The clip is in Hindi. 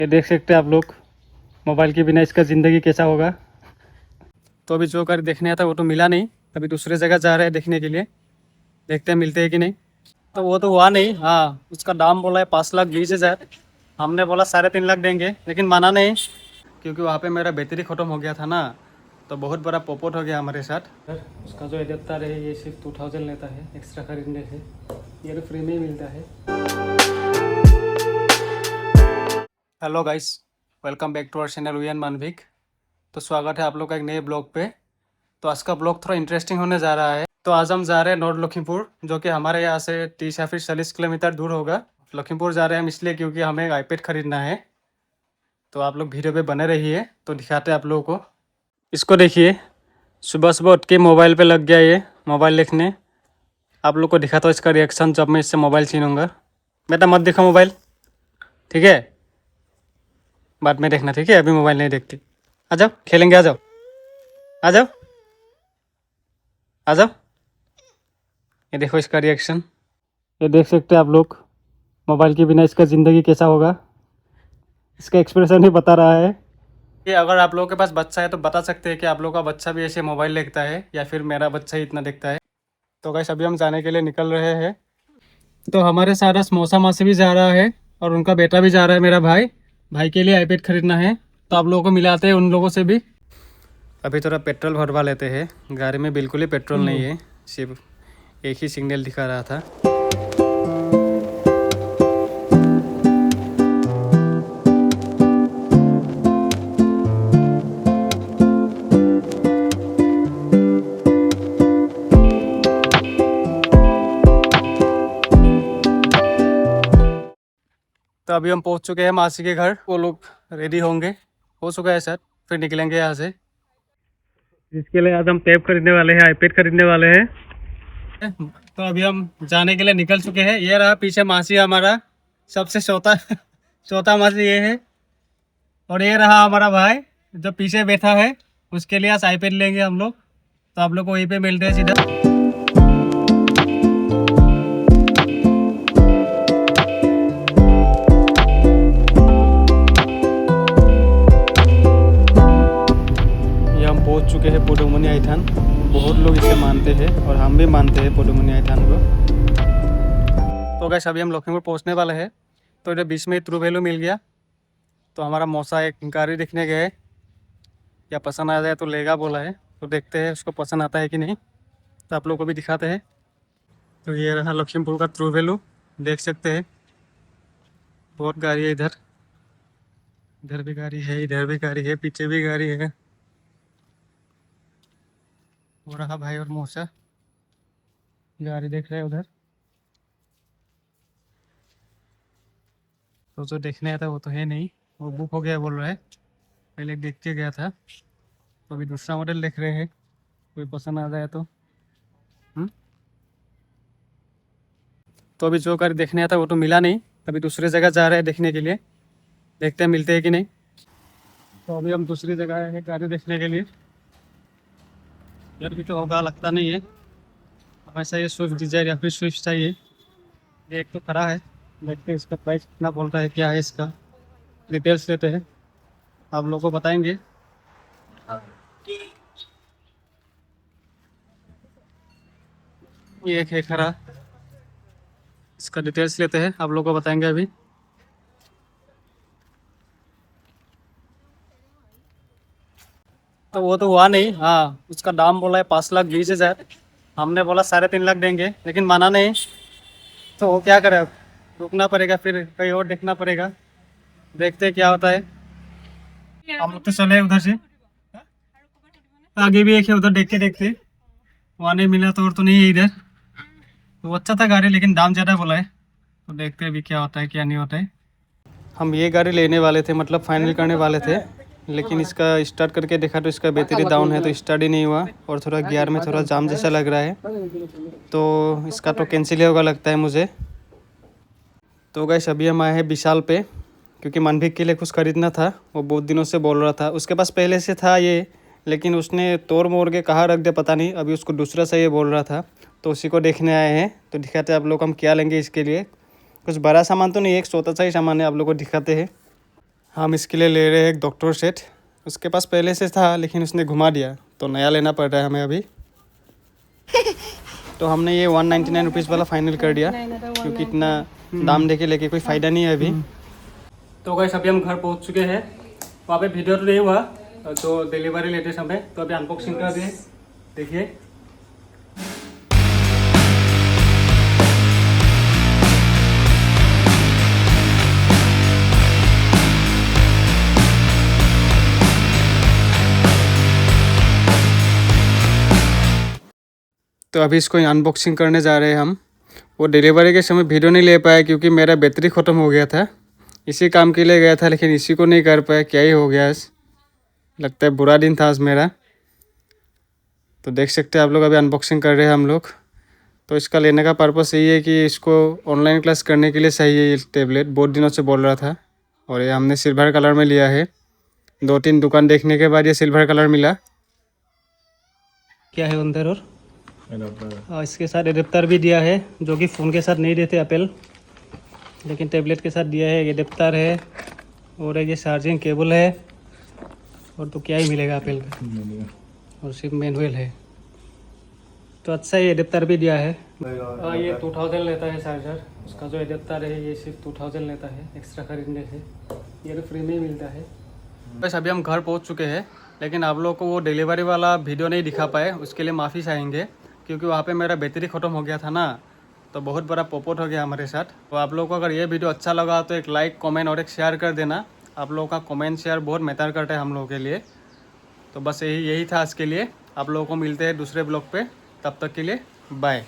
ये देख सकते हैं आप लोग, मोबाइल के बिना इसका ज़िंदगी कैसा होगा। तो अभी जो कर देखने आता वो तो मिला नहीं, अभी दूसरे जगह जा रहे हैं देखने के लिए। देखते हैं मिलते हैं कि नहीं। तो वो तो हुआ नहीं। हाँ, उसका दाम बोला है 5,20,000। हमने बोला 3.5 लाख देंगे, लेकिन माना नहीं, क्योंकि वहाँ पे मेरा बैटरी ख़त्म हो गया था ना। तो बहुत बड़ा पोपट हो गया हमारे साथ। उसका जो एडेप्टर है ये सिर्फ 2000 लेता है एक्स्ट्रा खरीदने से। ये तो फ्री में ही मिलता है। Hello guys, welcome back to our channel वी एन मानविक। तो स्वागत है आप लोग का एक नए ब्लॉग पे। तो आज का ब्लॉग थोड़ा इंटरेस्टिंग होने जा रहा है। तो आज हम जा रहे हैं नॉर्थ लखीमपुर, जो कि हमारे यहाँ से 30 या फिर 40 किलोमीटर दूर होगा। लखीमपुर जा रहे हैं हम इसलिए क्योंकि हमें एक आईपैड खरीदना है। तो आप लोग वीडियो पे बने रहिए, तो दिखाते हैं आप लोगों को। इसको देखिए, सुबह सुबह उठ के मोबाइल पे लग गया ये मोबाइल देखने। आप लोग को दिखाता हूँ इसका रिएक्शन जब मैं इससे मोबाइल छीनूंगा। बेटा मत दिखा मोबाइल, ठीक है? बाद में देखना, ठीक है? अभी मोबाइल नहीं देखती। आ जाओ खेलेंगे, आ जाओ, आ जाओ, आ जाओ। ये देखो इसका रिएक्शन। ये देख सकते हैं आप लोग, मोबाइल के बिना इसका ज़िंदगी कैसा होगा। इसका एक्सप्रेशन ही बता रहा है कि अगर आप लोगों के पास बच्चा है तो बता सकते हैं कि आप लोगों का बच्चा भी ऐसे मोबाइल देखता है या फिर मेरा बच्चा ही इतना देखता है। तो गाइस अभी हम जाने के लिए निकल रहे हैं। तो हमारे साथ मौसा मासी भी जा रहा है और उनका बेटा भी जा रहा है, मेरा भाई। भाई के लिए आईपैड खरीदना है, तो आप लोगों को मिलाते हैं उन लोगों से भी। अभी थोड़ा पेट्रोल भरवा लेते हैं। गाड़ी में बिल्कुल ही पेट्रोल नहीं है, सिर्फ एक ही सिग्नल दिखा रहा था। तो अभी हम पहुंच चुके हैं मासी के घर। वो लोग रेडी होंगे, हो चुका है सर, फिर निकलेंगे यहाँ से। इसके लिए आज हम टेप खरीदने वाले हैं, आईपैड खरीदने वाले हैं। तो अभी हम जाने के लिए निकल चुके हैं। ये रहा पीछे मासी हमारा, सबसे छोटा छोटा मासी ये है। और ये रहा हमारा भाई जो पीछे बैठा है, उसके लिए आज आईपैड लेंगे हम लोग। तो आप लोग को वहीं पे मिलते हैं सीधा। पहुंच चुके हैं पदुमनी आइथान। बहुत लोग इसे मानते हैं और हम भी मानते हैं पदुमनी आइथान को। तो गाइस अभी हम लखीमपुर पहुंचने वाले हैं। तो इधर बीच में ट्रू वैल्यू मिल गया। तो हमारा मौसा एक गाड़ी देखने गए, क्या पसंद आ जाए तो लेगा बोला है। तो देखते हैं उसको पसंद आता है कि नहीं। तो आप लोग को भी दिखाते हैं। तो ये रहा लखीमपुर का ट्रू वैल्यू, देख सकते हैं। बहुत गाड़ी है इधर, इधर भी गाड़ी है, इधर भी गाड़ी है, पीछे भी गाड़ी है। वो रहा भाई और मौसा गाड़ी देख रहे हैं उधर। तो जो देखने आया था वो तो है नहीं, वो बुक हो गया बोल रहा है। पहले देख के गया था, तो अभी दूसरा मॉडल देख रहे हैं। कोई पसंद आ जाए तो। तो अभी जो गाड़ी देखने आया था वो तो मिला नहीं, अभी दूसरी जगह जा रहे हैं देखने के लिए। देखते हैं मिलते हैं कि नहीं। तो अभी हम दूसरी जगह आए हैं गाड़ी देखने के लिए। यार भी तो होगा लगता नहीं है। हमेशा ये स्विफ्ट डिजायर या फिर स्विफ्ट चाहिए। ये एक तो खड़ा है, देखते हैं इसका प्राइस कितना बोल रहा है, क्या है इसका। डिटेल्स लेते हैं, आप लोगों को बताएंगे। ये एक है खड़ा, इसका डिटेल्स लेते हैं, आप लोगों को बताएंगे अभी। तो वो तो हुआ नहीं। हाँ, उसका दाम बोला है 5,20,000। हमने बोला 3.5 लाख देंगे, लेकिन माना नहीं। तो वो क्या करे, अब रुकना पड़ेगा, फिर कहीं और देखना पड़ेगा। देखते हैं क्या होता है। हम लोग तो चले उधर से, आगे भी एक है उधर, देख के देखते। वहाँ नहीं मिला तो और तो नहीं है इधर। तो अच्छा था गाड़ी, लेकिन दाम ज़्यादा बोला है। तो देखते हैं अभी क्या होता है क्या नहीं होता है। हम ये गाड़ी लेने वाले थे, मतलब फाइनल करने वाले थे, लेकिन इसका स्टार्ट करके देखा तो इसका बैटरी डाउन है, तो स्टार्ट ही नहीं हुआ। और थोड़ा गियर में थोड़ा जाम जैसा लग रहा है, तो इसका तो कैंसिल ही होगा लगता है मुझे। तो गाइस अभी हम आए हैं विशाल पे, क्योंकि मनभिक के लिए कुछ खरीदना था। वो बहुत दिनों से बोल रहा था, उसके पास पहले से था ये, लेकिन उसने तोड़ मोड़ के कहाँ रख दिया पता नहीं। अभी उसको दूसरा से ये बोल रहा था, तो उसी को देखने आए हैं। तो दिखाते हैं आप लोग हम क्या लेंगे इसके लिए। कुछ बड़ा सामान तो नहीं है, एक छोटा सा ही सामान है, आप लोग को दिखाते हैं। हम इसके लिए ले रहे हैं एक डॉक्टर सेट। उसके पास पहले से था लेकिन उसने घुमा दिया, तो नया लेना पड़ रहा है हमें अभी। तो हमने ये 199 रुपीज़ वाला फाइनल कर दिया, क्योंकि इतना दाम दे के लेके कोई फ़ायदा नहीं है अभी। तो गाइस अभी हम घर पहुंच चुके हैं। वहाँ पे वीडियो तो नहीं हुआ, तो डिलीवरी लेते समय, तो अभी अनबॉक्सिंग कर दिए, देखिए। तो अभी इसको अनबॉक्सिंग करने जा रहे हैं हम। वो डिलीवरी के समय वीडियो नहीं ले पाया क्योंकि मेरा बैटरी ख़त्म हो गया था। इसी काम के लिए गया था लेकिन इसी को नहीं कर पाया, क्या ही हो गया। लगता है बुरा दिन था आज मेरा। तो देख सकते हैं आप लोग, अभी अनबॉक्सिंग कर रहे हैं हम लोग। तो इसका लेने का पर्पस यही है कि इसको ऑनलाइन क्लास करने के लिए सही है ये टैबलेट, बहुत दिनों से बोल रहा था। और ये हमने सिल्वर कलर में लिया है। 2-3 दुकान देखने के बाद ये सिल्वर कलर मिला। क्या है अंदर? और इसके साथ एडेप्टर भी दिया है, जो कि फ़ोन के साथ नहीं देते एप्पल, लेकिन टैबलेट के साथ दिया है। एडेप्टर है और ये चार्जिंग केबल है, और तो क्या ही मिलेगा एप्पल का, और सिर्फ मैनुअल है। तो अच्छा ही एडेप्टर भी दिया है। ये 2000 लेता है चार्जर। उसका जो एडेप्टर है ये सिर्फ 2000 लेता है एक्स्ट्रा खरीदने से। ये तो फ्री में ही मिलता है। बस अभी हम घर पहुंच चुके हैं, लेकिन आप लोगों को वो डिलीवरी वाला वीडियो नहीं दिखा पाए, उसके लिए माफ़ी चाहेंगे, क्योंकि वहाँ पे मेरा बैटरी ख़त्म हो गया था ना, तो बहुत बड़ा पोपट हो गया हमारे साथ। तो आप लोगों को अगर ये वीडियो अच्छा लगा तो एक लाइक, कमेंट और एक शेयर कर देना। आप लोगों का कमेंट शेयर बहुत मैटर करता है हम लोगों के लिए। तो बस यही था आज के लिए। आप लोगों को मिलते हैं दूसरे ब्लॉग पे, तब तक के लिए बाय।